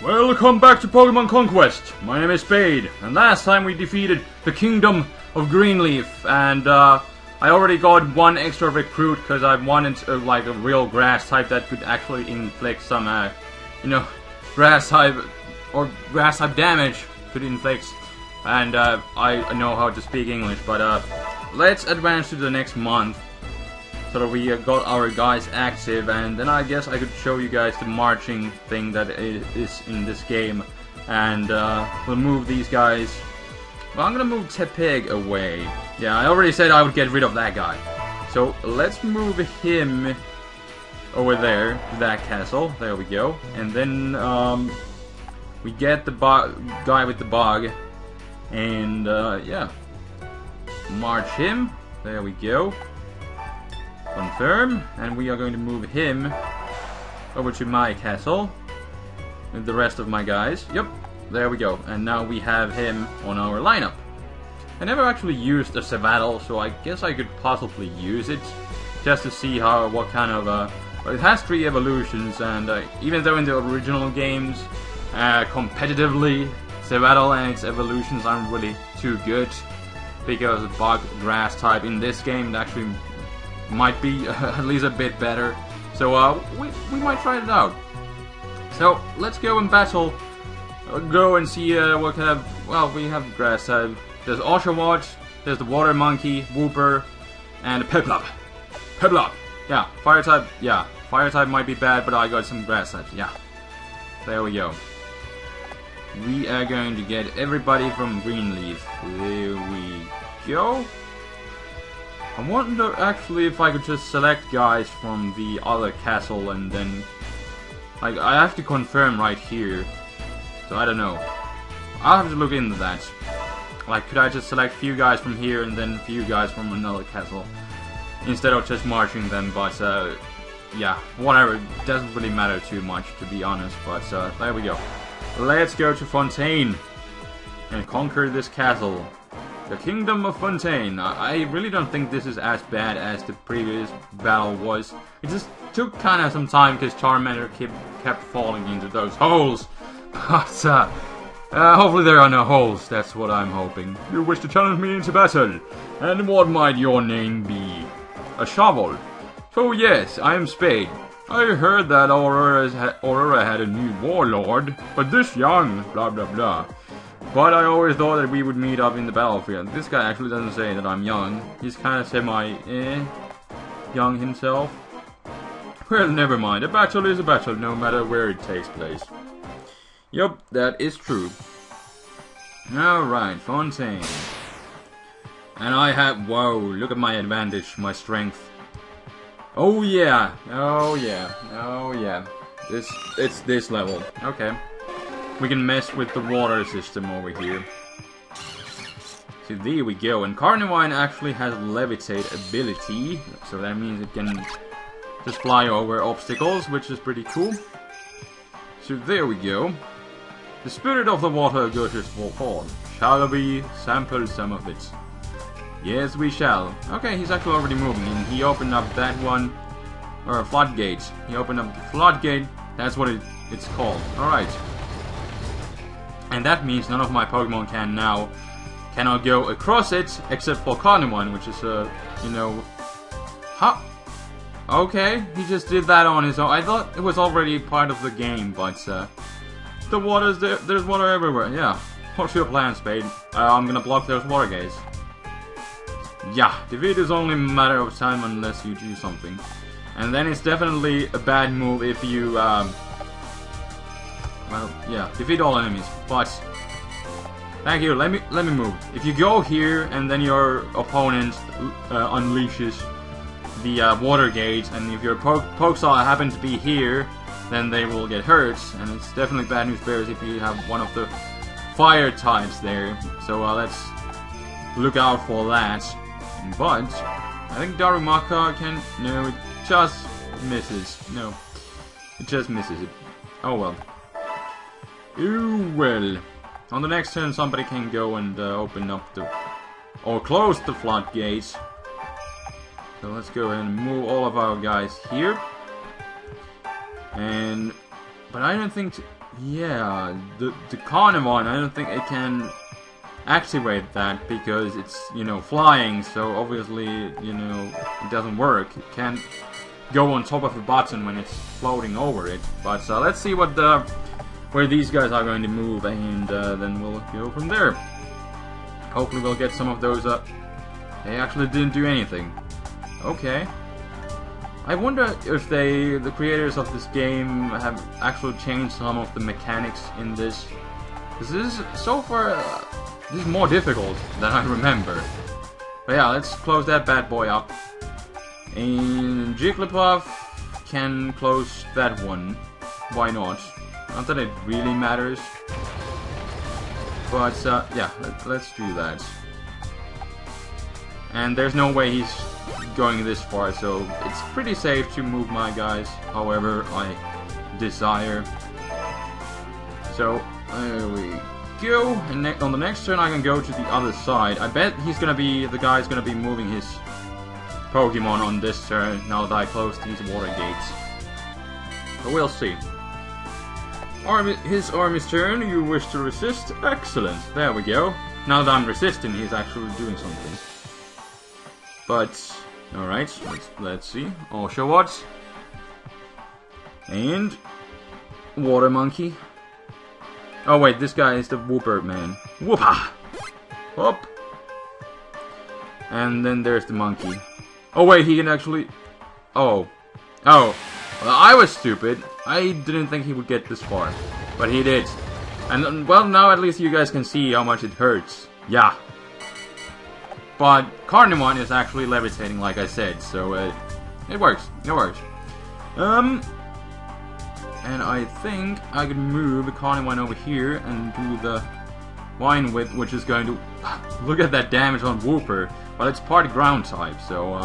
Welcome back to Pokemon Conquest. My name is Spade, and last time we defeated the Kingdom of Greenleaf, and I already got one extra recruit because I wanted like a real grass type that could actually inflict some, grass type damage could inflict. And I know how to speak English, but let's advance to the next month so that we got our guys active, and then I guess I could show you guys the marching thing that is in this game, and we'll move these guys. Well, I'm gonna move Tepig away. Yeah, I already said I would get rid of that guy. So let's move him over there to that castle. There we go. And then we get the guy with the bug, and yeah, march him. There we go. Confirm, and we are going to move him over to my castle with the rest of my guys. Yep, there we go. And now we have him on our lineup. I never actually used a Sevattle, so I guess I could possibly use it just to see what kind of it has 3 evolutions, and even though in the original games competitively Sevattle and its evolutions aren't really too good, because the bug grass type in this game actually might be at least a bit better, so we might try it out. So let's go and battle. Go and see what kind of, well, we have grass type. There's Oshawott, there's the water monkey, Wooper, and Piplup. Piplup, yeah, fire type, yeah, fire type might be bad, but I got some grass types, yeah. There we go. We are going to get everybody from Greenleaf. There we go. I wonder actually if I could just select guys from the other castle, and then like I have to confirm right here, so I don't know. I'll have to look into that. Like, could I just select a few guys from here and then a few guys from another castle instead of just marching them? But yeah, whatever, it doesn't really matter too much, to be honest. But there we go. Let's go to Fontaine and conquer this castle. The Kingdom of Fontaine. I really don't think this is as bad as the previous battle was. It just took kind of some time because Charmander kept falling into those holes. But hopefully there are no holes, that's what I'm hoping. You wish to challenge me into battle, and what might your name be? A shovel. So yes, I am Spade. I heard that Aurora had a new warlord, but this young, blah blah blah. But I always thought that we would meet up in the battlefield. This guy actually doesn't say that I'm young. He's kind of young himself. Well, never mind. A battle is a battle, no matter where it takes place. Yup, that is true. Alright, Fontaine. And I have... Whoa, look at my advantage, my strength. Oh yeah, oh yeah, oh yeah. It's this level. Okay. We can mess with the water system over here. So there we go. And Carnivine actually has levitate ability, so that means it can just fly over obstacles, which is pretty cool. So there we go. The spirit of the water gushes forth. Shall we sample some of it? Yes, we shall. Okay, he's actually already moving, and he opened up that one, or a floodgate. He opened up the floodgate. That's what it's called. Alright. And that means none of my Pokemon cannot go across it, except for Carnivine, which is, Huh? Okay, he just did that on his own. I thought it was already part of the game, but, the water's there. There's water everywhere, yeah. What's your plan, Spade? I'm gonna block those water gates. Yeah, defeat is only a matter of time unless you do something. And then it's definitely a bad move if you, well, yeah, defeat all enemies, but... Thank you, let me move. If you go here, and then your opponent unleashes the water gate, and if your Pokestall happens to be here, then they will get hurt, and it's definitely bad news bears if you have one of the fire types there. So let's look out for that. But I think Darumaka can... No, it just misses. No, it just misses it. Oh well. Well, on the next turn somebody can go and open up the... or close the floodgates. So let's go ahead and move all of our guys here. And... but I don't think... yeah, the Carnivore, I don't think it can activate that because it's, you know, flying, so obviously, you know, it doesn't work. It can't go on top of a button when it's floating over it. But let's see what where these guys are going to move, and then we'll go from there. Hopefully we'll get some of those up. They actually didn't do anything. Okay. I wonder if the creators of this game have actually changed some of the mechanics in this. Because this is, so far, this is more difficult than I remember. But yeah, let's close that bad boy up. And Jigglypuff can close that one. Why not? Not that it really matters. But yeah, let's do that. And there's no way he's going this far, so it's pretty safe to move my guys however I desire. So there we go. And on the next turn I can go to the other side. I bet he's gonna be, the guy's gonna be moving his Pokemon on this turn now that I close these water gates. But we'll see. His army's turn. You wish to resist? Excellent. There we go. Now that I'm resisting, he's actually doing something. But alright, let's see. Oshawott. And Water Monkey. Oh wait, this guy is the Whooper man. Whoopa! Hop! And then there's the monkey. Oh wait, he can actually... Oh. Oh. Well, I was stupid. I didn't think he would get this far. But he did. And, well, now at least you guys can see how much it hurts. Yeah. But Carnivore is actually levitating, like I said, so it works. It works. And I think I can move Carnivore over here and do the Vine Whip, which is going to... Look at that damage on Whooper. Well, it's part ground type, so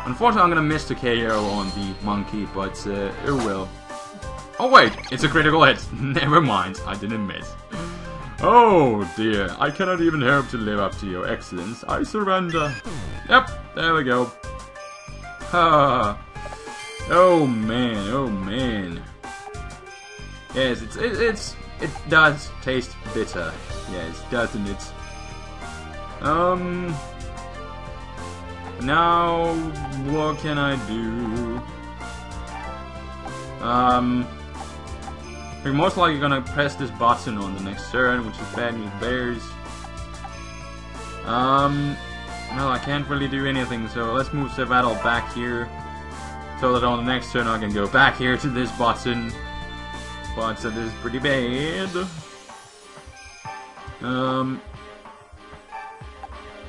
unfortunately I'm gonna miss the KO on the monkey, but it will. Oh wait, it's a critical hit. Never mind, I didn't miss. Oh dear, I cannot even hope to live up to your excellence. I surrender. Yep, there we go. Oh man, oh man. Yes, it does taste bitter. Yes, doesn't it? Now what can I do? We're most likely gonna press this button on the next turn, which is bad news bears. Well, I can't really do anything, so let's move Sevattle back here, so that on the next turn I can go back here to this button. But this is pretty bad.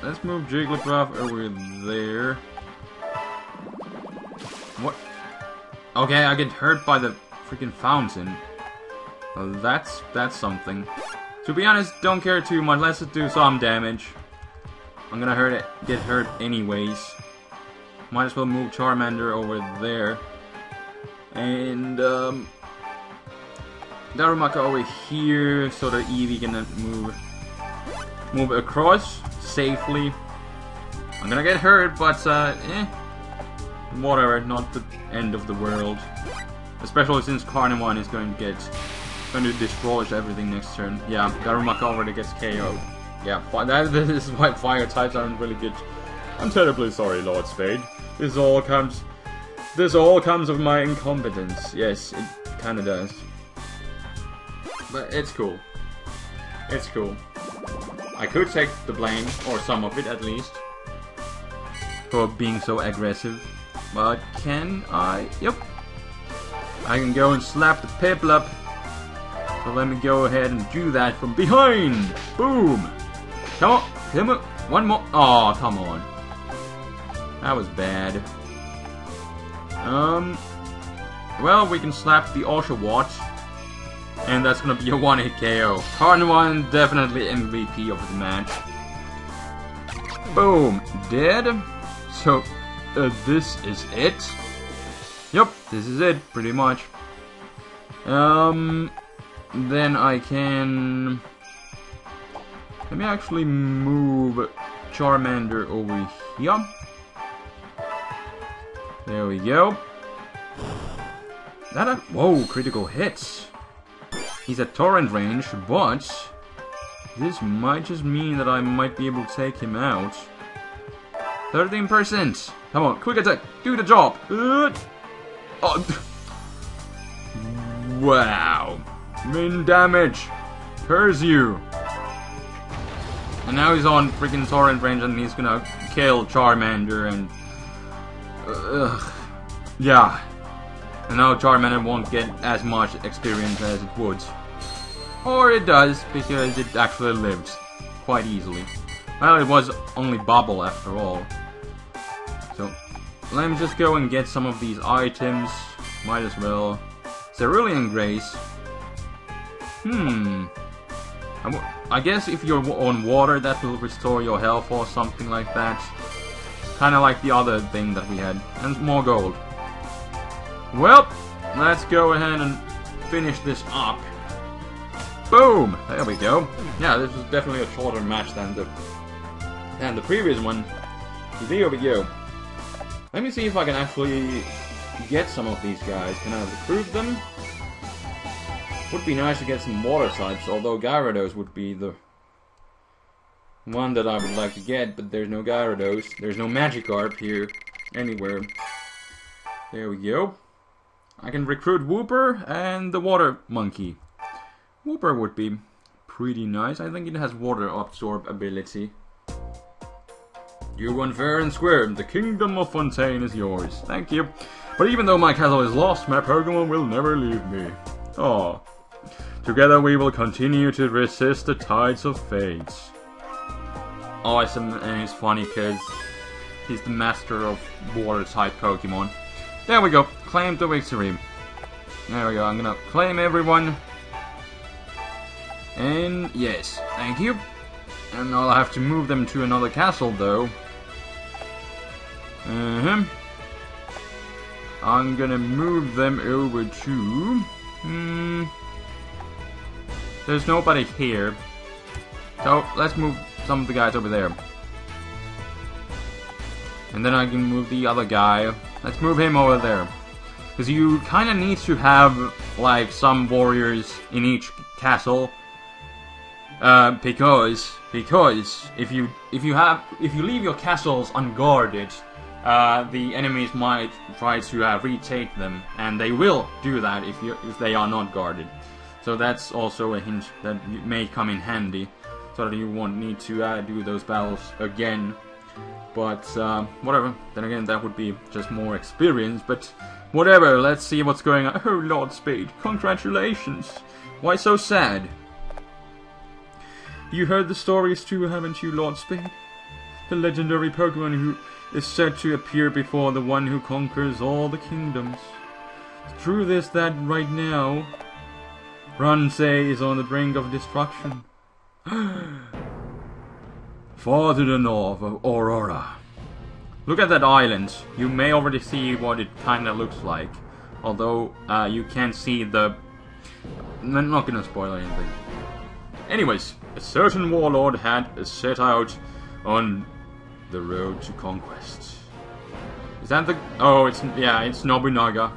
Let's move Jigglypuff over there. What? Okay, I get hurt by the freaking fountain. Well, that's something. To be honest, don't care too much. Let's just do some damage. I'm gonna get hurt anyways. Might as well move Charmander over there. And Darumaka over here, so that Eevee can move across safely. I'm gonna get hurt, but whatever, not the end of the world. Especially since Carnivore is going to destroy everything next turn. Yeah, Darumaka already gets KO'd. Yeah, this is why fire types aren't really good. I'm terribly sorry, Lord Spade. This all comes of my incompetence. Yes, it kinda does. But it's cool. It's cool. I could take the blame, or some of it at least, for being so aggressive. But can I? Yep. I can go and slap the Piplup. So let me go ahead and do that from behind. Boom. Come on. Come on. One more. Oh, come on. That was bad. Well, we can slap the Oshawott. And that's gonna be a one-hit KO. Carnivore definitely MVP of the match. Boom. Dead. So, this is it. Yep, this is it, pretty much. Then I can... Let me actually move Charmander over here. There we go. Whoa, critical hits. He's at torrent range, but this might just mean that I might be able to take him out. 13%! Come on, quick attack! Do the job! Oh. Wow! Min damage! Curse you! And now he's on freaking torrent range and he's gonna kill Charmander and... yeah. And now Charmander won't get as much experience as it would. Or it does, because it actually lives quite easily. Well, it was only Bubble after all. So, let me just go and get some of these items. Might as well. Cerulean Grace. I guess if you're on water, that will restore your health or something like that. Kinda like the other thing that we had. And more gold. Well, let's go ahead and finish this up. Boom! There we go. Yeah, this is definitely a shorter match than the previous one. There we go. Let me see if I can actually get some of these guys. Can I recruit them? Would be nice to get some water types, although Gyarados would be the one that I would like to get, but there's no Gyarados. There's no Magikarp here anywhere. There we go. I can recruit Wooper and the Water Monkey. Wooper would be pretty nice. I think it has water absorb ability. You won fair and square. The kingdom of Fontaine is yours. Thank you. But even though my castle is lost, my Pokemon will never leave me. Oh. Together we will continue to resist the tides of fate. Awesome, and he's funny because he's the master of water-type Pokemon. There we go. Claim the victory. There we go. I'm gonna claim everyone. And yes, thank you. And I'll have to move them to another castle though. I'm gonna move them over to... There's nobody here. So let's move some of the guys over there. And then I can move the other guy. Let's move him over there. Because you kind of need to have like some warriors in each castle. Because if you leave your castles unguarded, the enemies might try to retake them, and they will do that if they are not guarded. So that's also a hint that may come in handy, so that you won't need to do those battles again. But whatever. Then again, that would be just more experience. But whatever. Let's see what's going on. Oh, Lord Spade, congratulations! Why so sad? You heard the stories too, haven't you, Lord Spade? The legendary Pokemon who is said to appear before the one who conquers all the kingdoms. The truth is that right now, Ransei is on the brink of destruction. Far to the north of Aurora. Look at that island. You may already see what it kinda looks like. Although, you can't see the... I'm not gonna spoil anything. Anyways, a certain warlord had set out on the road to conquest. Is that the... Oh, it's Nobunaga.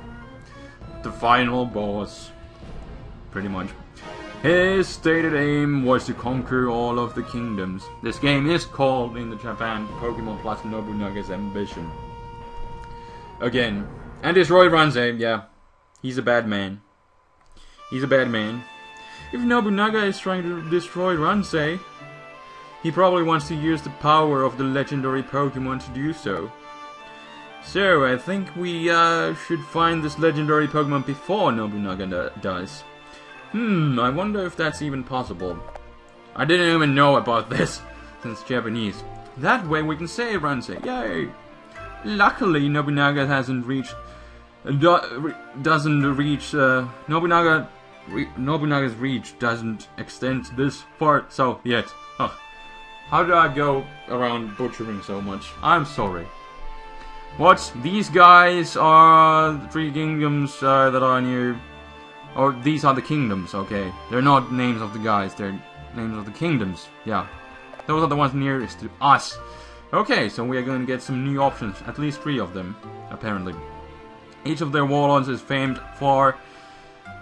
The final boss. Pretty much. His stated aim was to conquer all of the kingdoms. This game is called in the Japan Pokemon Plus Nobunaga's Ambition. Again. And destroy Ransei, yeah. He's a bad man. He's a bad man. If Nobunaga is trying to destroy Ransei, he probably wants to use the power of the legendary Pokemon to do so. So, I think we should find this legendary Pokemon before Nobunaga does. I wonder if that's even possible. I didn't even know about this, since Japanese. That way we can save Ransei, yay! Luckily, Nobunaga hasn't reached... Nobunaga's reach doesn't extend this far so yet. How do I go around butchering so much? I'm sorry. What? These guys are the 3 kingdoms that are near... Or these are the kingdoms, okay. They're not names of the guys, they're names of the kingdoms. Yeah. Those are the ones nearest to us. Okay, so we are going to get some new options. At least 3 of them, apparently. Each of their warlords is famed for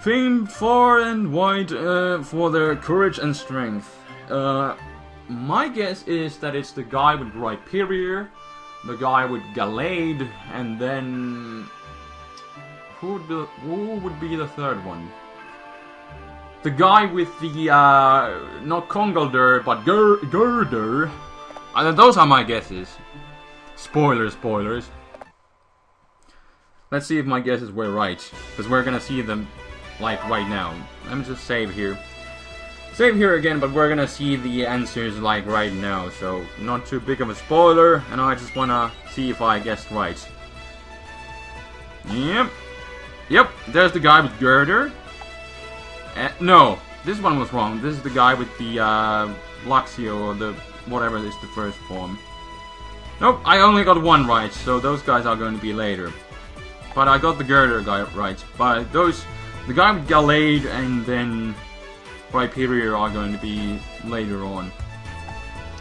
Famed far and wide for their courage and strength. My guess is that it's the guy with Rhyperior, the guy with Gallade, and then... Who would be the third one? The guy with the, not Congalder, but Girder. Those are my guesses. Spoilers. Let's see if my guesses were right, because we're gonna see them, like, right now. Let me just save here. Save here again, but we're gonna see the answers, like, right now, so not too big of a spoiler, and I just wanna see if I guessed right. Yep, there's the guy with Girder. No, this one was wrong. This is the guy with the Luxio, or the whatever is the first form. Nope, I only got one right, so those guys are going to be later. But I got the Girder guy right. But the guy with Gallade and then Rhyperior are going to be later on.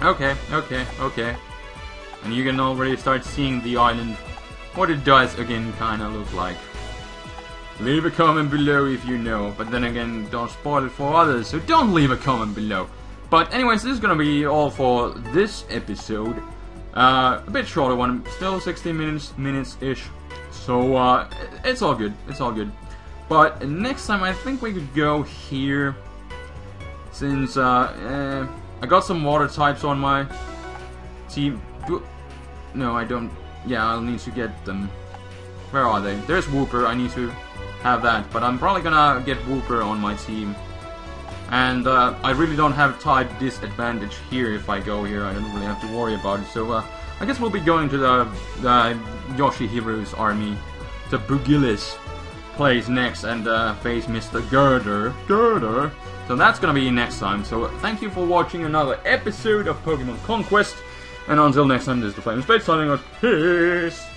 Okay. And you can already start seeing the island, what it does again kind of look like. Leave a comment below if you know, but then again, don't spoil it for others, so don't leave a comment below. But anyways, this is gonna be all for this episode. A bit shorter one, still 16 minutes-ish. So, it's all good, But next time I think we could go here, since, I got some water types on my team. No, I don't. Yeah, I'll need to get them. Where are they? There's Wooper, I need to have that, but I'm probably gonna get Wooper on my team. And I really don't have type disadvantage here if I go here. I don't really have to worry about it. So I guess we'll be going to the Yoshihiru's army, the Bugilis place next, and face Mr. Girder. So that's gonna be next time. So thank you for watching another episode of Pokemon Conquest. And until next time, this is TheFlamingSpade signing out. Peace!